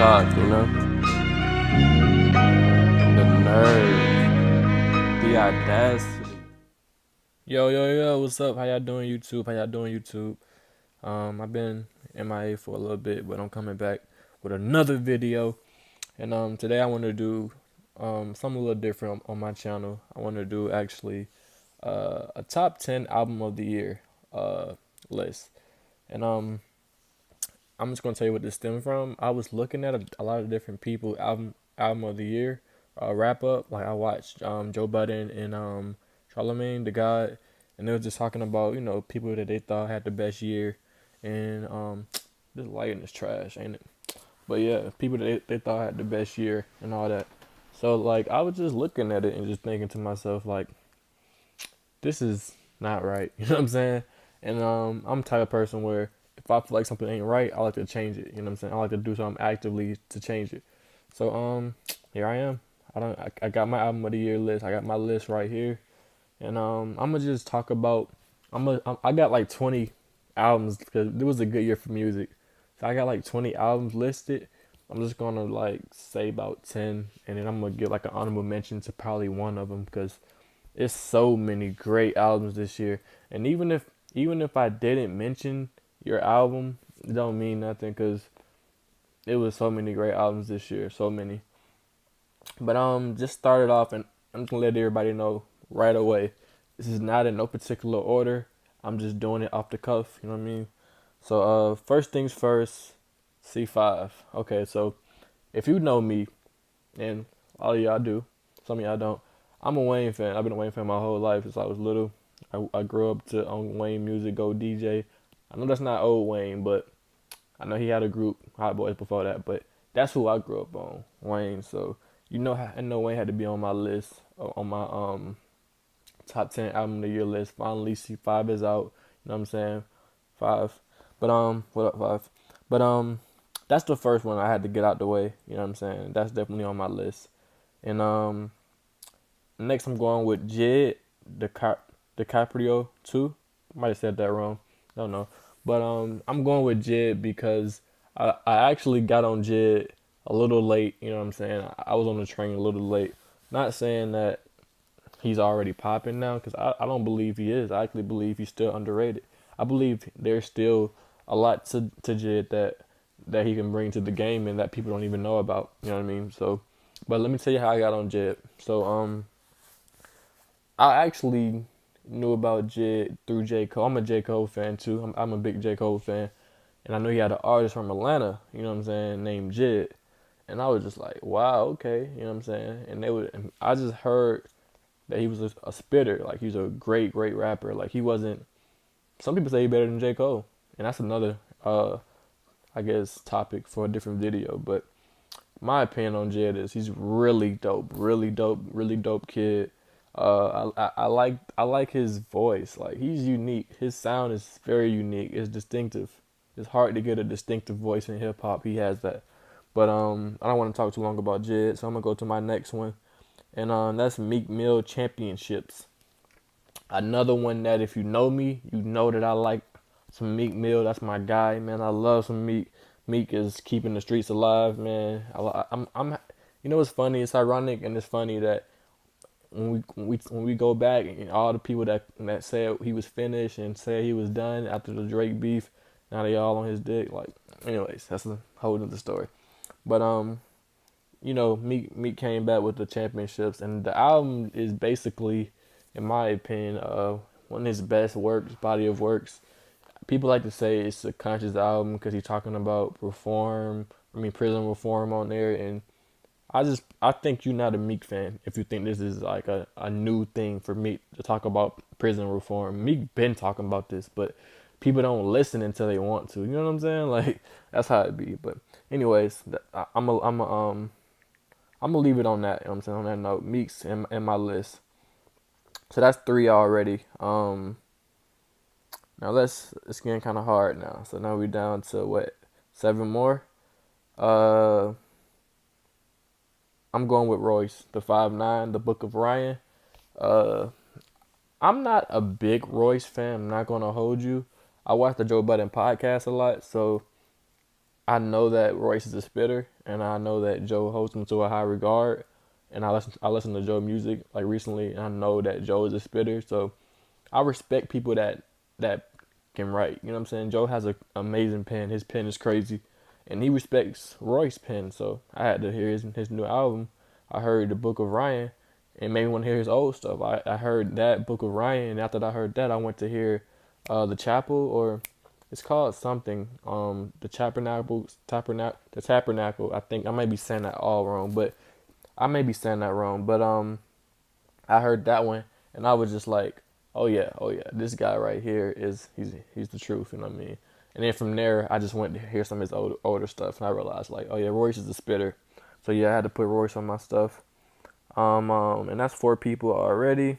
talk, you know? The nerve, the audacity. Yo, what's up? How y'all doing, YouTube? I've been MIA for a little bit, but I'm coming back with another video. And today I want to do something a little different on my channel. I want to do actually a top 10 album of the year list. And I'm just gonna tell you what this stemmed from. I was looking at a lot of different people album of the year wrap up. Like I watched Joe Budden and Charlemagne the God, and they were just talking about people that they thought had the best year, and this lighting is trash, ain't it? But yeah, people that they thought had the best year and all that. So like I was just looking at it and just thinking to myself like, this is not right. You know what I'm saying? And I'm the type of person where if I feel like something ain't right, I like to change it. You know what I'm saying? I like to do something actively to change it. So here I am. I got my album of the year list. I got my list right here, and I'm gonna just talk about. I got like 20 albums because it was a good year for music. So I got like 20 albums listed. I'm just gonna like say about 10, and then I'm gonna give like an honorable mention to probably one of them because it's so many great albums this year. And even if I didn't mention your album, it don't mean nothing because it was so many great albums this year, so many. But just started off, and I'm gonna let everybody know right away. This is not in no particular order. I'm just doing it off the cuff. You know what I mean? So first things first, C5. Okay, so if you know me, and all of y'all do, some of y'all don't. I'm a Wayne fan. I've been a Wayne fan my whole life since I was little. I grew up to Wayne music, go DJ. I know that's not old Wayne, but I know he had a group, Hot Boys, before that. But that's who I grew up on, Wayne. So I know Wayne had to be on my list, on my top 10 album of the year list. Finally, C5 is out. You know what I'm saying? Five. But what up, Five? But that's the first one I had to get out the way. You know what I'm saying? That's definitely on my list. And next I'm going with Jid DiCaprio 2. Might have said that wrong. I don't know. But I'm going with Jid because I actually got on Jid a little late. You know what I'm saying? I was on the train a little late. Not saying that he's already popping now because I don't believe he is. I actually believe he's still underrated. I believe there's still a lot to Jid that he can bring to the game and that people don't even know about. You know what I mean? So, but let me tell you how I got on Jid. So I actually knew about Jid through J. Cole. I'm a J. Cole fan too. I'm a big J. Cole fan. And I knew he had an artist from Atlanta, you know what I'm saying, named Jid. And I was just like, wow, okay, you know what I'm saying? And I just heard that he was a spitter. Like, he was a great rapper. Like, he wasn't, some people say he's better than J. Cole. And that's another, I guess, topic for a different video. But my opinion on Jid is he's really dope kid. I like his voice. Like, he's unique. His sound is very unique. It's distinctive. It's hard to get a distinctive voice in hip hop. He has that. But I don't want to talk too long about Jid, so I'm gonna go to my next one, and that's Meek Mill Championships. Another one that if you know me, you know that I like some Meek Mill. That's my guy, man. I love some Meek. Meek is keeping the streets alive, man. I'm. You know, it's funny. It's ironic and it's funny that when we go back and all the people that said he was finished and said he was done after the Drake beef, now they all on his dick. Like, anyways, that's a whole other story. But Meek came back with the championships, and the album is basically, in my opinion, one of his best works, body of works. People like to say it's a conscious album because he's talking about prison reform on there, and I think you're not a Meek fan if you think this is like a new thing for Meek to talk about prison reform. Meek been talking about this, but people don't listen until they want to. You know what I'm saying? Like, that's how it be. But anyways, I'm gonna leave it on that. You know what I'm saying, on that note, Meek's in my list. So that's 3 already. Now it's getting kind of hard now. So now we're down to what, 7 more. I'm going with Royce, the 5'9", the Book of Ryan. I'm not a big Royce fan. I'm not gonna hold you. I watch the Joe Budden podcast a lot, so I know that Royce is a spitter. and I know that Joe holds him to a high regard. And I listen to Joe music like recently, and I know that Joe is a spitter. So I respect people that can write. You know what I'm saying? Joe has an amazing pen. His pen is crazy, and he respects Roy's pen. So I had to hear his new album. I heard the Book of Ryan, and made me want to hear his old stuff. I heard that Book of Ryan, and after I heard that, I went to hear the Chapel, or it's called something. The Tabernacle. I think I might be saying that all wrong, but I may be saying that wrong. But I heard that one, and I was just like, oh yeah, this guy right here he's the truth. You know what I mean? And then from there, I just went to hear some of his older stuff, and I realized like, oh yeah, Royce is a spitter. So yeah, I had to put Royce on my stuff. And that's 4 people already.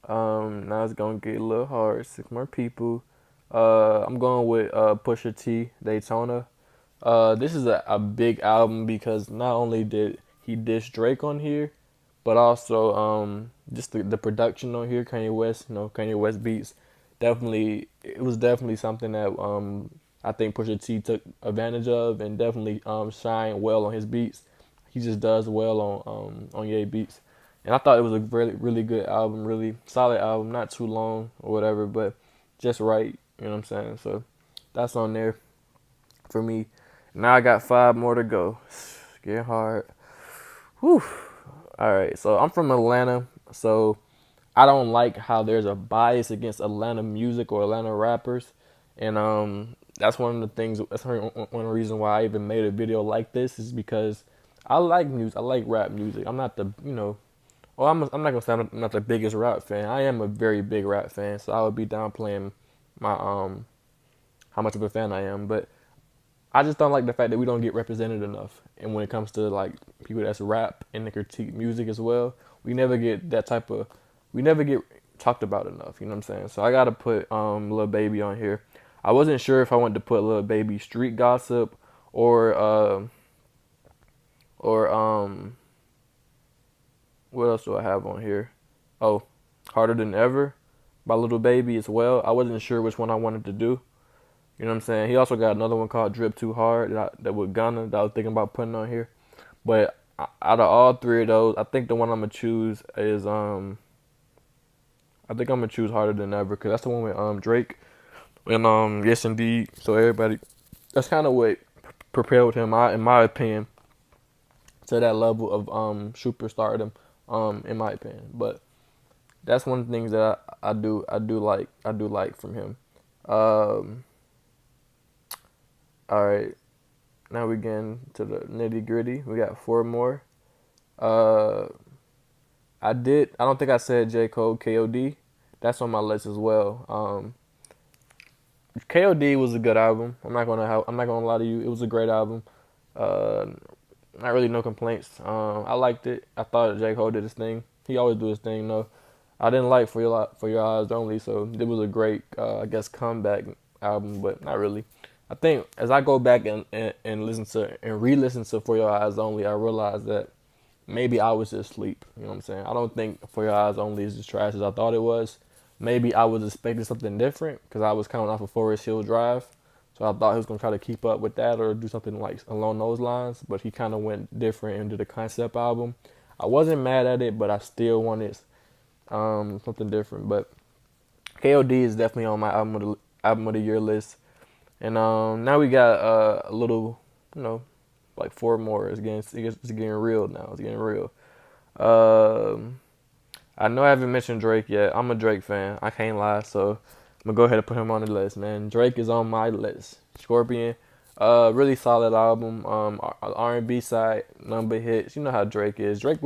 Now it's gonna get a little hard. 6 more people. I'm going with Pusha T, Daytona. This is a big album because not only did he diss Drake on here, but also just the production on here, Kanye West, Kanye West beats, it was definitely something that I think Pusha T took advantage of, and definitely shined well on his beats. He just does well on Ye beats. And I thought it was a really, really good album, really solid album, not too long or whatever, but just right, you know what I'm saying? So that's on there for me. Now I got 5 more to go. It's getting hard. Whew. All right, so I'm from Atlanta, so I don't like how there's a bias against Atlanta music or Atlanta rappers, and that's one of the things. That's one reason why I even made a video like this, is because I like music. I like rap music. I'm not the well, I'm not gonna say I'm not the biggest rap fan. I am a very big rap fan, so I would be downplaying my how much of a fan I am, but I just don't like the fact that we don't get represented enough. And when it comes to like people that's rap and they critique music as well, we never get we never get talked about enough. You know what I'm saying? So I gotta put Lil Baby on here. I wasn't sure if I wanted to put Lil Baby Street Gossip or what else do I have on here? Oh, Harder Than Ever by Lil Baby as well. I wasn't sure which one I wanted to do. You know what I'm saying? He also got another one called Drip Too Hard that with Gunna that I was thinking about putting on here. But out of all 3 of those, I think the one I'm gonna choose is I think I'm gonna choose Harder Than Ever, because that's the one with Drake and Yes Indeed. So everybody, that's kind of what propelled him, in my opinion, to that level of superstardom, in my opinion. But that's one of the things that I do like from him. All right, now we getting to the nitty gritty. We got 4 more. I don't think I said J. Cole, K.O.D. That's on my list as well. K.O.D. was a good album. I'm not gonna lie to you. It was a great album. Uh, Not really no complaints. I liked it. I thought J. Cole did his thing. He always do his thing though. I didn't like For Your Eyes Only, so it was a great, I guess, comeback album, but not really. I think as I go back and listen to and re-listen to For Your Eyes Only, I realized that maybe I was just asleep. You know what I'm saying? I don't think For Your Eyes Only is as trash as I thought it was. Maybe I was expecting something different because I was coming off of Forest Hill Drive. So I thought he was going to try to keep up with that or do something like along those lines. But he kind of went different into the concept album. I wasn't mad at it, but I still wanted something different. But KOD is definitely on my album of the year list. And now we got a little, like 4 more. It's getting real now. It's getting real. I know I haven't mentioned Drake yet. I'm a Drake fan. I can't lie. So I'm gonna go ahead and put him on the list, man. Drake is on my list. Scorpion, really solid album. R&B side, number hits. You know how Drake is. Drake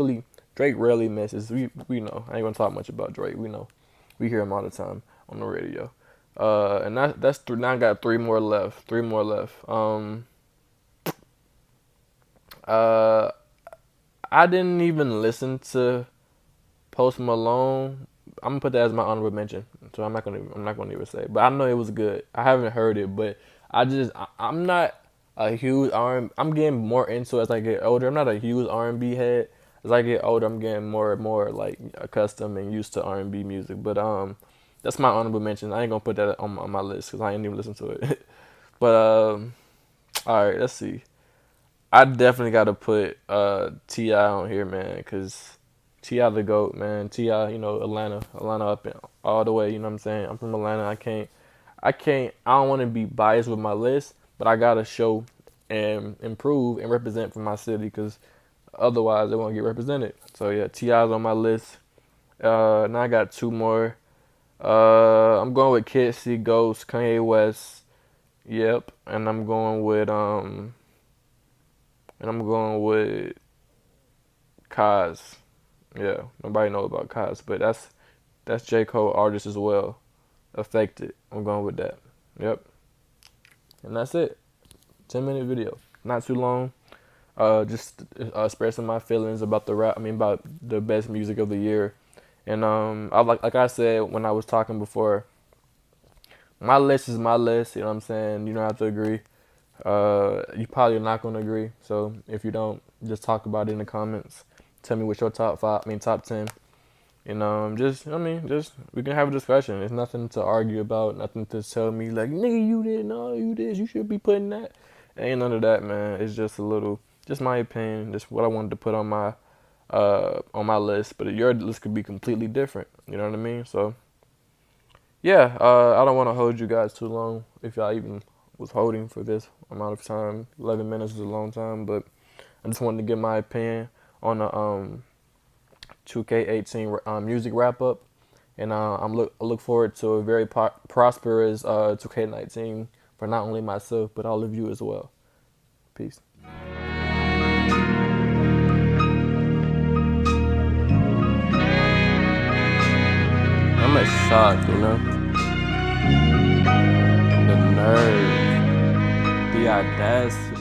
rarely misses. We know. I ain't gonna talk much about Drake. We know. We hear him all the time on the radio. And that's three. Now I got 3 more left. 3 more left. I didn't even listen to Post Malone. I'm gonna put that as my honorable mention. So I'm not gonna even say. But I know it was good. I haven't heard it, but I'm not a huge R&B. I'm getting more into it as I get older. I'm not a huge R&B head. As I get older, I'm getting more and more like accustomed and used to R&B music. But that's my honorable mention. I ain't gonna put that on my list because I ain't even listen to it. But all right, let's see. I definitely got to put Ti on here, man, cause Ti the goat, man. Ti, you know, Atlanta up and all the way. You know what I'm saying? I'm from Atlanta. I don't want to be biased with my list, but I gotta show and improve and represent for my city, cause otherwise it won't get represented. So yeah, Ti's on my list. Now I got two more. I'm going with Kid C, Ghost, Kanye West. Yep, and I'm going with Kaz. Yeah, nobody know about Kaz, but that's J Cole artist as well. Affected. I'm going with that. Yep, and that's it. 10-minute video, not too long. Just expressing my feelings about the rap. I mean, about the best music of the year. And I like I said when I was talking before, my list is my list. You know what I'm saying? You don't have to agree. You probably are not gonna agree. So if you don't, just talk about it in the comments. Tell me what's your top five. I mean, top 10. And just we can have a discussion. There's nothing to argue about. Nothing to tell me like, nigga, you didn't know you did. You should be putting that. Ain't none of that, man. It's just a little, just my opinion. Just what I wanted to put on my list. But your list could be completely different. You know what I mean? So yeah, I don't want to hold you guys too long. If y'all even was holding for this amount of time, 11 minutes is a long time. But I just wanted to get my opinion on the 2K18 music wrap up, and I look forward to a very prosperous 2K19 for not only myself but all of you as well. Peace. I'm a shock, you know. The nerve, the audacity.